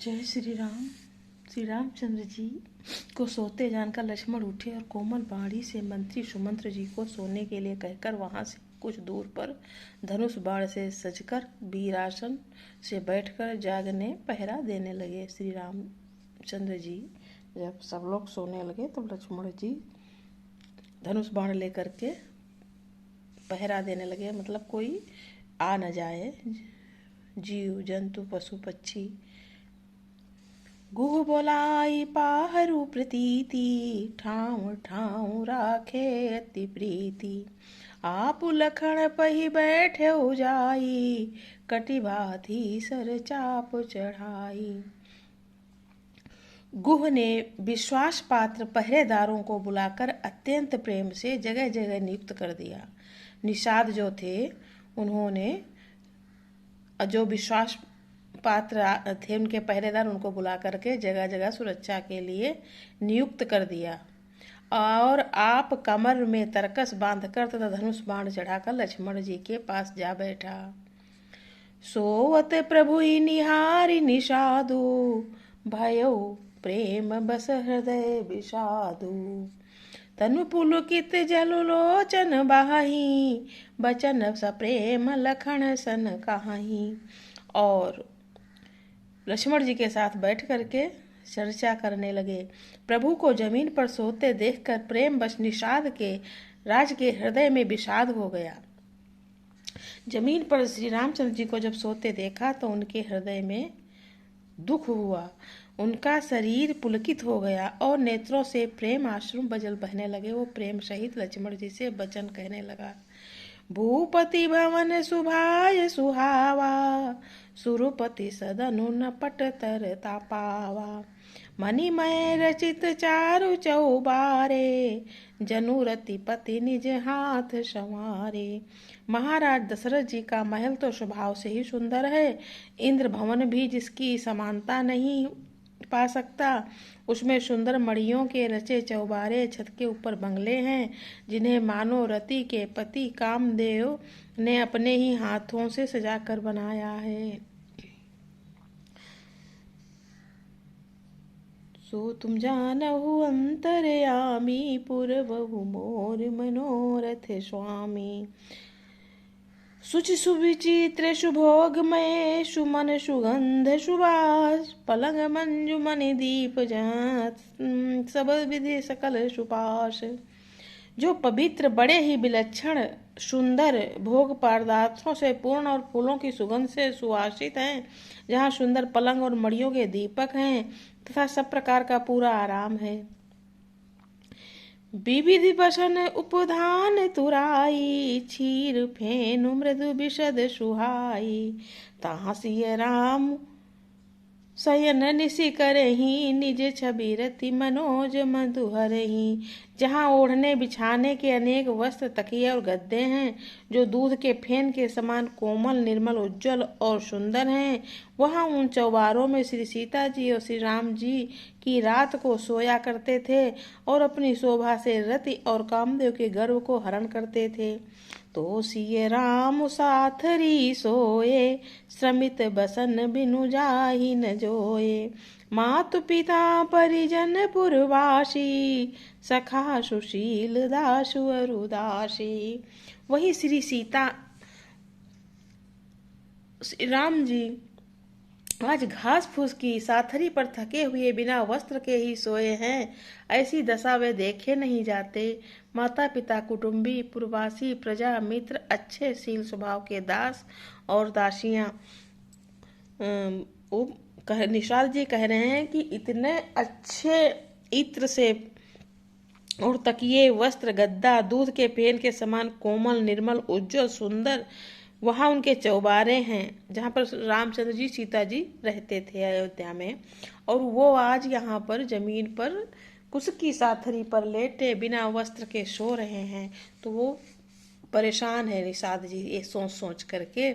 जय श्री राम। श्री रामचंद्र जी को सोते जानकर लक्ष्मण उठे और कोमल बाड़ी से मंत्री सुमंत्र जी को सोने के लिए कहकर वहां से कुछ दूर पर धनुष बाण से सजकर वीरासन से बैठकर जागने पहरा देने लगे। श्री रामचंद्र जी जब सब लोग सोने लगे तब लक्ष्मण जी धनुष बाण लेकर के पहरा देने लगे, मतलब कोई आ न जाए, जीव जंतु पशु पक्षी। गुह बोलाई पाहरू प्रतीति, ठाव ठाव राखे अति प्रीति। आप लखन पही बैठे जाई, कटिभाथी सर चाप चढ़ाई। गुह ने विश्वास पात्र पहरेदारों को बुलाकर अत्यंत प्रेम से जगह जगह नियुक्त कर दिया। निषाद जो थे उन्होंने जो विश्वास पात्र थे उनके पहरेदार उनको बुला करके जगह जगह सुरक्षा के लिए नियुक्त कर दिया। और आप कमर में तरकस बांधकर तथा धनुष बाण चढ़ाकर लक्ष्मण जी के पास जा बैठा। सोवत प्रभु ही निहारी निषादु, भयो प्रेम बस हृदय विषादु। तनु पुलकित जलुलोचन बाही, बचन सप्रेम लखन सन कहाही। और लक्ष्मण जी के साथ बैठ करके चर्चा करने लगे। प्रभु को जमीन पर सोते देखकर प्रेम बस निषाद के राज के हृदय में विषाद हो गया। जमीन पर श्री रामचंद्र जी को जब सोते देखा तो उनके हृदय में दुख हुआ, उनका शरीर पुलकित हो गया और नेत्रों से प्रेम आश्रु बजल बहने लगे। वो प्रेम सहित लक्ष्मण जी से वचन कहने लगा। भूपति भवन सुभाय सुहावा, सुरपति सदनु नपट तरता पावा। मणिमय रचित चारु चौबारे, जनुरति पति निज हाथ संवारे। महाराज दशरथ जी का महल तो स्वभाव से ही सुंदर है, इंद्र भवन भी जिसकी समानता नहीं पा सकता। उसमें सुंदर मणियों के रचे चौबारे, छत के ऊपर बंगले हैं जिन्हें मानो रति के पति कामदेव ने अपने ही हाथों से सजाकर बनाया है। सो तुम जानहु अंतर्यामी, पूर्वहु मोर मनोरथ स्वामी। शुचि सुविचित्र सुभोगमय, सुमन सुगंध सुवास। पलंग मंजु मणि दीप जात, सब विधि सकल सुपास। जो पवित्र बड़े ही विलक्षण सुंदर भोग पदार्थों से पूर्ण और फूलों की सुगंध से सुवासित हैं, जहाँ सुंदर पलंग और मणियों के दीपक हैं तथा सब प्रकार का पूरा आराम है। विविधि बसन उपधान तुराई, क्षीर फेनु मृदु विशद सुहाई। ताहाँ सिय राम शयन निशि करही, निज छवि रति मनोज मधुहरही। जहाँ ओढ़ने बिछाने के अनेक वस्त्र तकिए और गद्दे हैं जो दूध के फेन के समान कोमल निर्मल उज्जवल और सुंदर हैं, वहाँ उन चौबारों में श्री सीता जी और श्री राम जी की रात को सोया करते थे और अपनी शोभा से रति और कामदेव के गर्व को हरण करते थे। तो सिय राम साथरी सोए, श्रमित बसन बिनु जाहि न जोए। मातु पिता परिजन पुरवासी, सखा सुशील दासु अरुदासी। वही श्री सीता श्री राम जी आज घास फूस की साथरी पर थके हुए बिना वस्त्र के ही सोए हैं। ऐसी दशा वे देखे नहीं जाते। माता पिता कुटुंबी पुरवासी प्रजा मित्र अच्छे शील स्वभाव के दास और दासियां। निषाद जी कह रहे हैं कि इतने अच्छे इत्र से और तकिए वस्त्र गद्दा दूध के फेन के समान कोमल निर्मल उज्जवल सुंदर वहाँ उनके चौबारे हैं जहाँ पर रामचंद्र जी सीता जी रहते थे अयोध्या में, और वो आज यहाँ पर जमीन पर कुश की साथरी पर लेटे बिना वस्त्र के सो रहे हैं। तो वो परेशान है निषाद जी ये सोच सोच करके।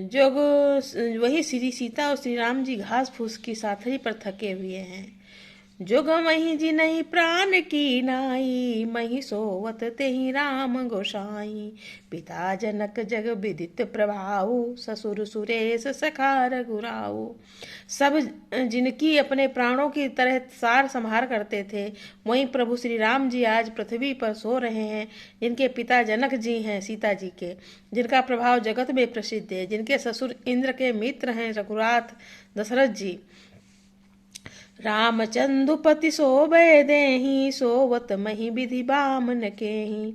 जब वही श्री सीता और श्री राम जी घास फूस की साथरी पर थके हुए हैं, जोग मही जी नहीं प्राण की नाई, मही सोवत तेहि राम गोसाई। पिता जनक जग विदित प्रभाऊ, ससुर सुरेश सखा रघुराऊ। सब जिनकी अपने प्राणों की तरह सार संभार करते थे, वहीं प्रभु श्री राम जी आज पृथ्वी पर सो रहे हैं। जिनके पिता जनक जी हैं सीता जी के, जिनका प्रभाव जगत में प्रसिद्ध है, जिनके ससुर इंद्र के मित्र हैं रघुनाथ दशरथ जी। रामचंदुपति सोबे देहि, सोवत मही विधि बामन केहि।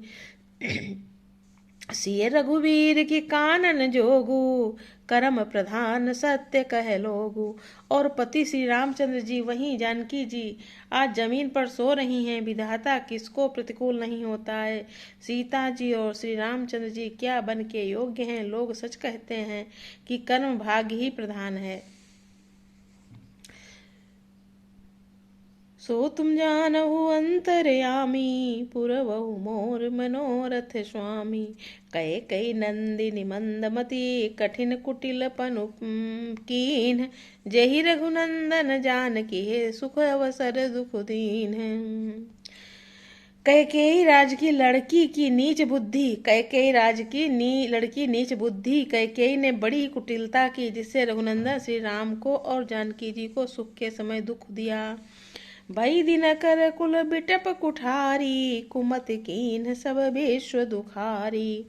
सिय रघुवीर की कानन जोगु, करम प्रधान सत्य कह लोगु। और पति श्री रामचंद्र जी वहीं जानकी जी आज जमीन पर सो रही हैं। विधाता किसको प्रतिकूल नहीं होता है। सीता जी और श्री रामचंद्र जी क्या बन के योग्य हैं। लोग सच कहते हैं कि कर्म भाग्य ही प्रधान है। सो तुम जानहु अंतरयामी, पुरवहु मोर मनोरथ स्वामी। कई नंदिनी मंदमती, कठिन कुटिल पनु कीन। जेहि रघुनंदन जानकी, सुख अवसर दुख दीन। कैकेयी राज की लड़की की नीच बुद्धि, कैकेयी राज की लड़की नीच बुद्धि। कैकेयी ने बड़ी कुटिलता की, जिससे रघुनंदन श्री राम को और जानकी जी को सुख के समय दुख दिया। भई दिनकर कुल बिटप कुठारी, कुमत कीन सब विश्व दुखारी।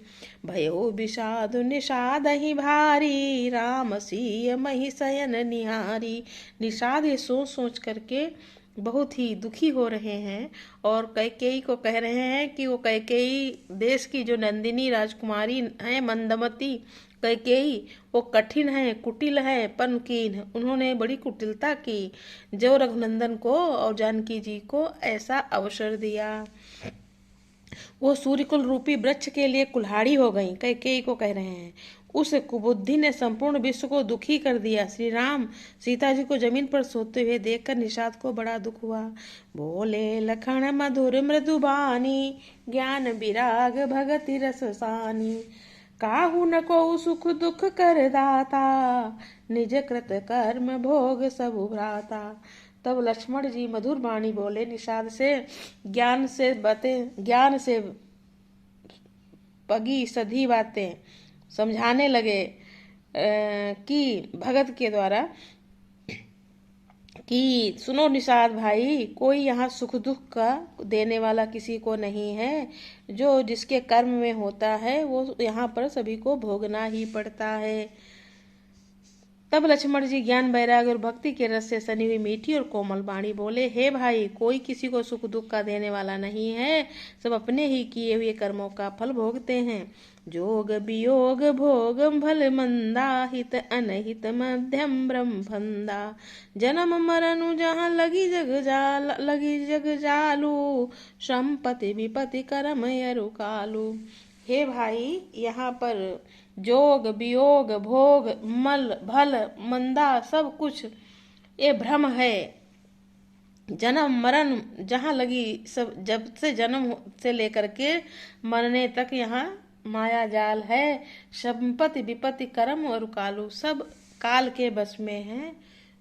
भयो विषाद निषाद ही भारी, राम सिय मही शयन निहारी। निषाद ये सोच सोच करके बहुत ही दुखी हो रहे हैं और कैकेयी को कह रहे हैं कि वो कैकेयी देश की जो नंदिनी राजकुमारी है मंदमती कैकेयी, वो कठिन है, कुटिल है, पनकीन। उन्होंने बड़ी कुटिलता की जो रघुनंदन को और जानकी जी को ऐसा अवसर दिया। वो सूर्यकुल रूपी वृक्ष के लिए कुल्हाड़ी हो गई, कैकेयी को कह रहे हैं। उस कुबुद्धि ने संपूर्ण विश्व को दुखी कर दिया। श्री राम सीता जी को जमीन पर सोते हुए देखकर निषाद को बड़ा दुख हुआ। बोले लखन मधुर मृदुबानी, ज्ञान विराग भगति रस सानी। काहू न को सुख दुख कर दाता, निज कृत कर्म भोग सब भ्राता। तब लक्ष्मण जी मधुर वाणी बोले निषाद से, ज्ञान से पगी सधी बातें समझाने लगे कि भगत के द्वारा कि सुनो निषाद भाई, कोई यहाँ सुख दुख का देने वाला किसी को नहीं है। जो जिसके कर्म में होता है वो यहाँ पर सभी को भोगना ही पड़ता है। तब लक्ष्मण जी ज्ञान वैराग्य और भक्ति के रस से सनी हुई मीठी और कोमल वाणी बोले, हे भाई, कोई किसी को सुख दुख का देने वाला नहीं है। सब अपने ही किए हुए कर्मों का फल भोगते हैं। जोग वियोग भोग भल मंदा, हित अनहित मध्यम ब्रह्म फंदा। जन्म मरनु जहाँ लगी जग जालू, संपत्ति विपत्ति कर्म यरु कालू। हे भाई, यहाँ पर जोग वियोग भोग मल भल मंदा सब कुछ ये भ्रम है। जन्म मरण जहाँ लगी, सब जब से जन्म से लेकर के मरने तक यहाँ माया जाल है। संपत्ति विपत्ति कर्म और कालू सब काल के बस में है।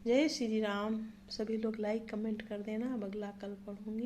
जय श्री राम। सभी लोग लाइक कमेंट कर देना। अब अगला कल पढ़ूंगी।